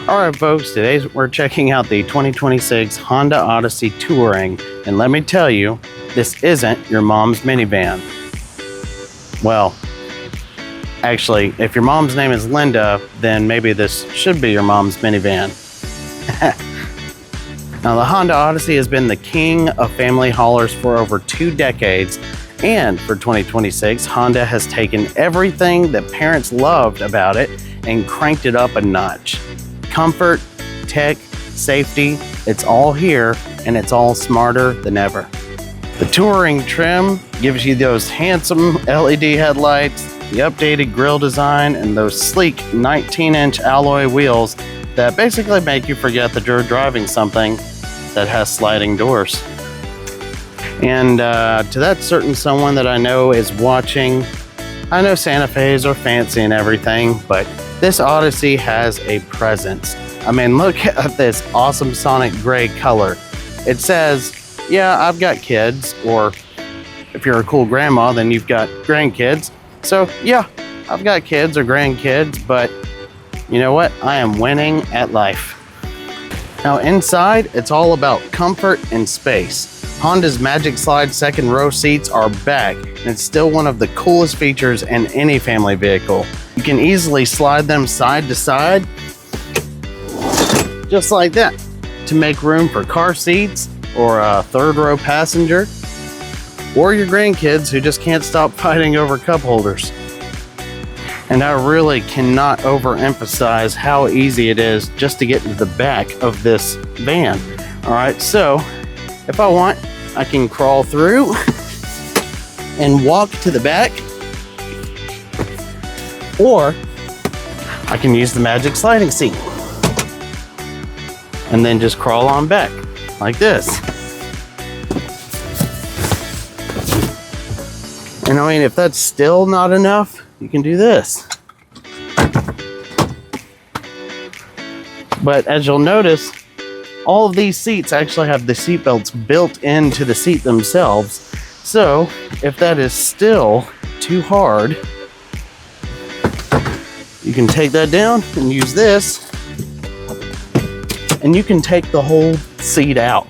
Alright folks, today we're checking out the 2026 Honda Odyssey Touring, and let me tell you, this isn't your mom's minivan. Well, actually, if your mom's name is Linda, then maybe this should be your mom's minivan. Now, the Honda Odyssey has been the king of family haulers for over 2 decades, and for 2026, Honda has taken everything that parents loved about it and cranked it up a notch. Comfort, tech, safety, it's all here, and it's all smarter than ever. The Touring trim gives you those handsome LED headlights, the updated grille design, and those sleek 19-inch alloy wheels that basically make you forget that you're driving something that has sliding doors. And to that certain someone that I know is watching, I know Santa Fe's are fancy and everything, but this Odyssey has a presence. I mean, look at this awesome sonic gray color. It says, yeah, I've got kids, or if you're a cool grandma, then you've got grandkids. So yeah, I've got kids or grandkids, but you know what? I am winning at life. Now inside, it's all about comfort and space. Honda's Magic Slide second row seats are back, and it's still one of the coolest features in any family vehicle. You can easily slide them side to side, just like that, to make room for car seats or a third row passenger, or your grandkids who just can't stop fighting over cup holders. And I really cannot overemphasize how easy it is just to get into the back of this van. All right, so if I want, I can crawl through and walk to the back, or I can use the magic sliding seat and then just crawl on back like this. And I mean, if that's still not enough, you can do this. But as you'll notice, all of these seats actually have the seat belts built into the seat themselves. So if that is still too hard, you can take that down and use this, and you can take the whole seat out.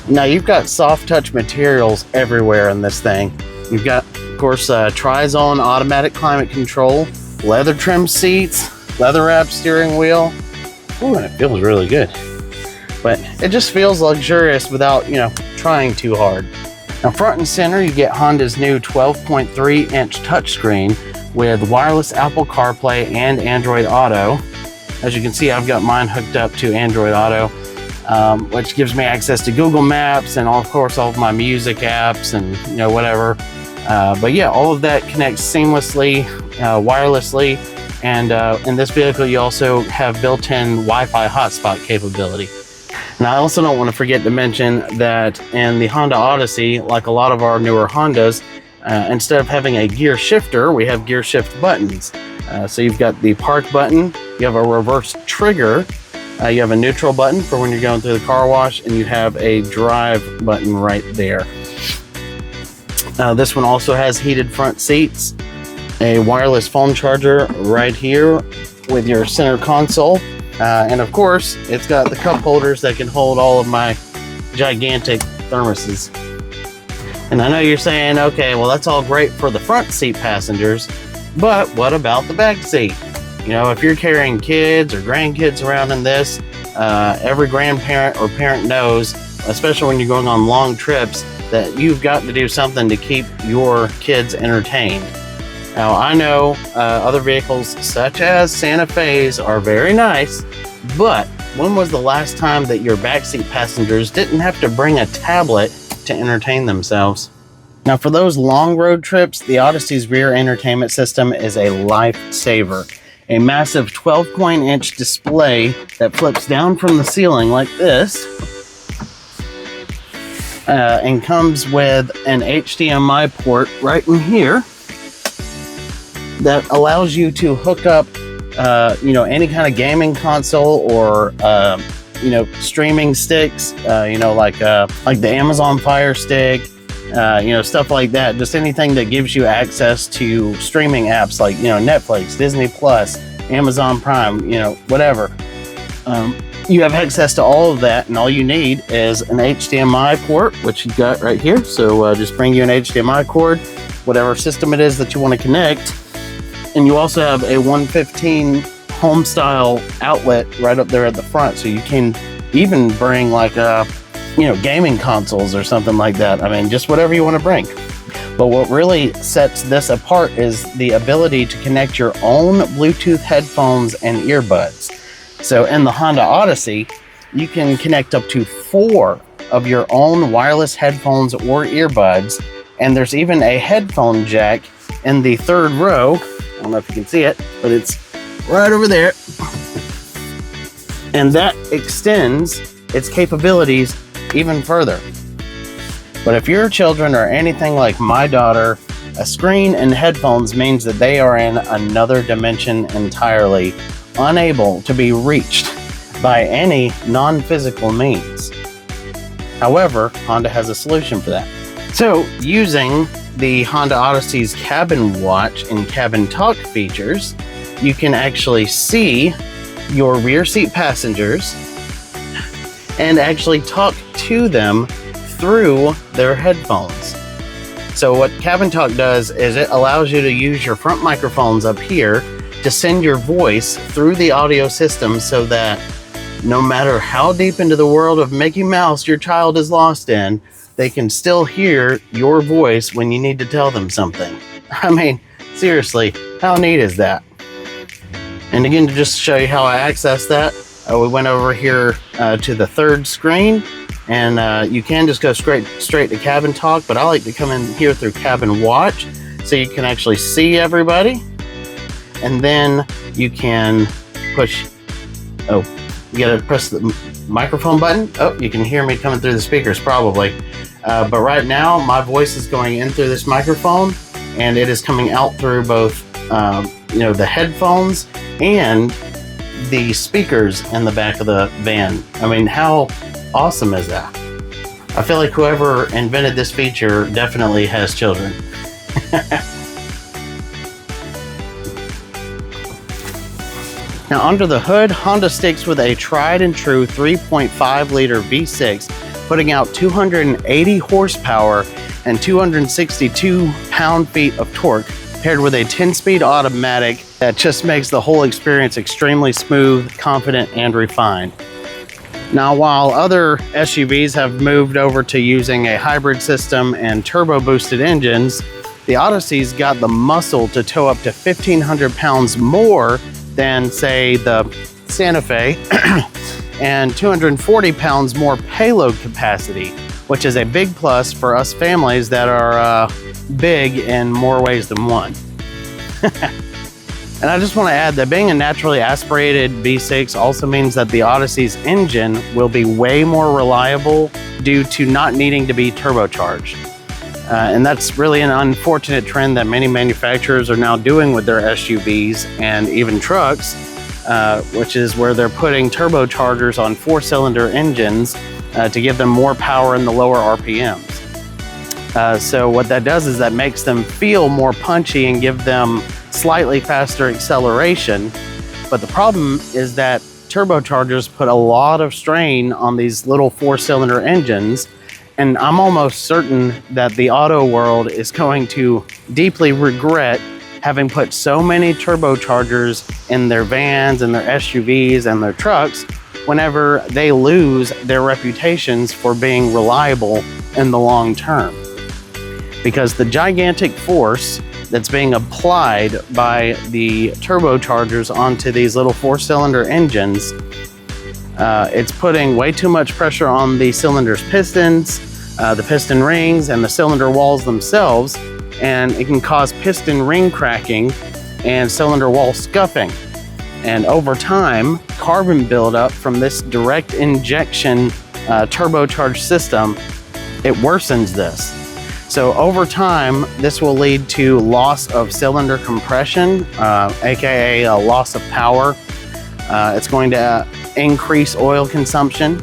Now you've got soft touch materials everywhere in this thing. You've got, of course, tri-zone automatic climate control, leather trim seats, leather wrapped steering wheel. Ooh, and it feels really good. But it just feels luxurious without, trying too hard. Now front and center, you get Honda's new 12.3-inch touchscreen with wireless Apple CarPlay and Android Auto. As you can see, I've got mine hooked up to Android Auto, which gives me access to Google Maps and, of course, all of my music apps and, whatever. But yeah, all of that connects seamlessly, wirelessly. And in this vehicle, you also have built-in Wi-Fi hotspot capability. And I also don't want to forget to mention that in the Honda Odyssey, like a lot of our newer Hondas, instead of having a gear shifter, we have gear shift buttons. So you've got the park button, you have a reverse trigger, you have a neutral button for when you're going through the car wash, and you have a drive button right there. This one also has heated front seats, a wireless phone charger right here with your center console. And of course, it's got the cup holders that can hold all of my gigantic thermoses. And I know you're saying, okay, well, that's all great for the front seat passengers, but what about the back seat? If you're carrying kids or grandkids around in this, every grandparent or parent knows, especially when you're going on long trips, that you've got to do something to keep your kids entertained. Now, I know other vehicles such as Santa Fe's are very nice, but when was the last time that your backseat passengers didn't have to bring a tablet to entertain themselves? Now, for those long road trips, the Odyssey's rear entertainment system is a lifesaver. A massive 12-inch display that flips down from the ceiling like this, and comes with an HDMI port right in here that allows you to hook up, any kind of gaming console or, streaming sticks, like the Amazon Fire Stick, stuff like that. Just anything that gives you access to streaming apps like, Netflix, Disney Plus, Amazon Prime, whatever. You have access to all of that, and all you need is an HDMI port, which you've got right here. So just bring you an HDMI cord, whatever system it is that you want to connect. And you also have a 115 home style outlet right up there at the front. So you can even bring like gaming consoles or something like that. I mean, just whatever you want to bring. But what really sets this apart is the ability to connect your own Bluetooth headphones and earbuds. So in the Honda Odyssey, you can connect up to 4 of your own wireless headphones or earbuds. And there's even a headphone jack in the 3rd row. I don't know if you can see it, but it's right over there. And that extends its capabilities even further. But if your children are anything like my daughter, a screen and headphones means that they are in another dimension entirely, unable to be reached by any non-physical means. However, Honda has a solution for that. So, using the Honda Odyssey's cabin watch and cabin talk features, you can actually see your rear seat passengers and actually talk to them through their headphones. So what Cabin Talk does is it allows you to use your front microphones up here to send your voice through the audio system, so that no matter how deep into the world of Mickey Mouse your child is lost in, they can still hear your voice when you need to tell them something. I mean, seriously, how neat is that? And again, to just show you how I access that, we went over here to the 3rd screen. And you can just go straight to Cabin Talk, but I like to come in here through Cabin Watch so you can actually see everybody. And then you can push, you gotta press the microphone button. Oh, you can hear me coming through the speakers probably. But right now my voice is going in through this microphone, and it is coming out through both the headphones and the speakers in the back of the van. I mean, how awesome is that? I feel like whoever invented this feature definitely has children. Now, under the hood, Honda sticks with a tried and true 3.5 liter V6, putting out 280 horsepower and 262 pound-feet of torque, paired with a 10-speed automatic that just makes the whole experience extremely smooth, confident, and refined. Now, while other SUVs have moved over to using a hybrid system and turbo-boosted engines, the Odyssey's got the muscle to tow up to 1,500 pounds more than, say, the Santa Fe, and 240 pounds more payload capacity, which is a big plus for us families that are big in more ways than one. And I just want to add that being a naturally aspirated V6 also means that the Odyssey's engine will be way more reliable due to not needing to be turbocharged. And that's really an unfortunate trend that many manufacturers are now doing with their SUVs and even trucks, which is where they're putting turbochargers on 4-cylinder engines to give them more power in the lower RPMs. So what that does is that makes them feel more punchy and give them slightly faster acceleration. But the problem is that turbochargers put a lot of strain on these little 4-cylinder engines, and I'm almost certain that the auto world is going to deeply regret having put so many turbochargers in their vans and their SUVs and their trucks whenever they lose their reputations for being reliable in the long term. Because the gigantic force that's being applied by the turbochargers onto these little 4-cylinder engines, it's putting way too much pressure on the cylinder's pistons, the piston rings, and the cylinder walls themselves, and it can cause piston ring cracking and cylinder wall scuffing. And over time, carbon buildup from this direct injection turbocharged system, it worsens this. So over time, this will lead to loss of cylinder compression, aka a loss of power. It's going to increase oil consumption,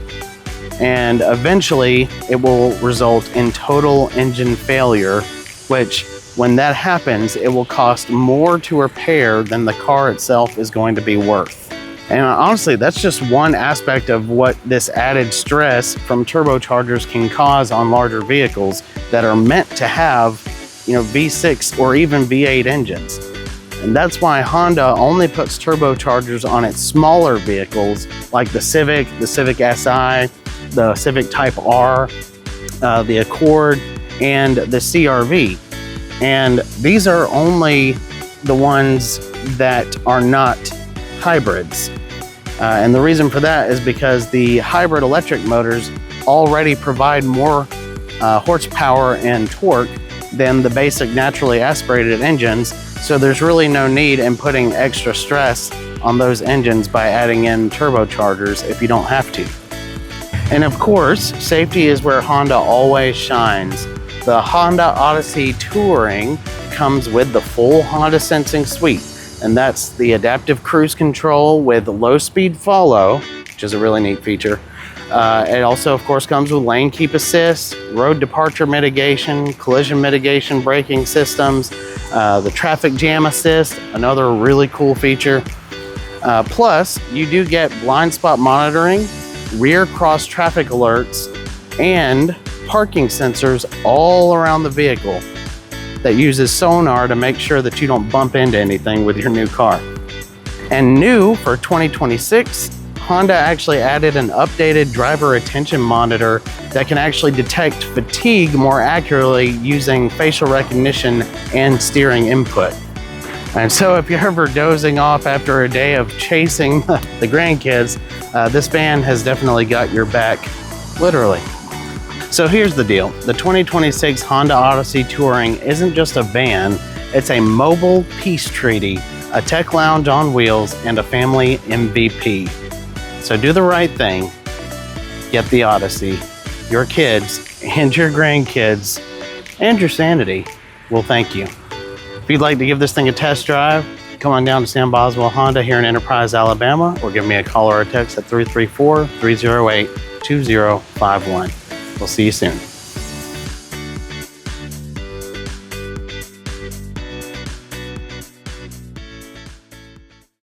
and eventually it will result in total engine failure, which when that happens, it will cost more to repair than the car itself is going to be worth. And honestly, that's just one aspect of what this added stress from turbochargers can cause on larger vehicles that are meant to have, V6 or even V8 engines. And that's why Honda only puts turbochargers on its smaller vehicles like the Civic SI, the Civic Type R, the Accord, and the CR-V. And these are only the ones that are not hybrids. And the reason for that is because the hybrid electric motors already provide more horsepower and torque than the basic naturally aspirated engines. So there's really no need in putting extra stress on those engines by adding in turbochargers if you don't have to. And of course, safety is where Honda always shines. The Honda Odyssey Touring comes with the full Honda Sensing suite, and that's the adaptive cruise control with low speed follow, which is a really neat feature. It also, of course, comes with lane keep assist, road departure mitigation, collision mitigation braking systems, the traffic jam assist, another really cool feature. Plus, you do get blind spot monitoring, rear cross traffic alerts, and parking sensors all around the vehicle that uses sonar to make sure that you don't bump into anything with your new car. And new for 2026, Honda actually added an updated driver attention monitor that can actually detect fatigue more accurately using facial recognition and steering input. And so if you're ever dozing off after a day of chasing the grandkids, this van has definitely got your back, literally. So here's the deal. The 2026 Honda Odyssey Touring isn't just a van, it's a mobile peace treaty, a tech lounge on wheels, and a family MVP. So do the right thing, get the Odyssey. Your kids and your grandkids and your sanity will thank you. If you'd like to give this thing a test drive, come on down to Sam Boswell Honda here in Enterprise, Alabama, or give me a call or a text at 334-308-2051. We'll see you soon.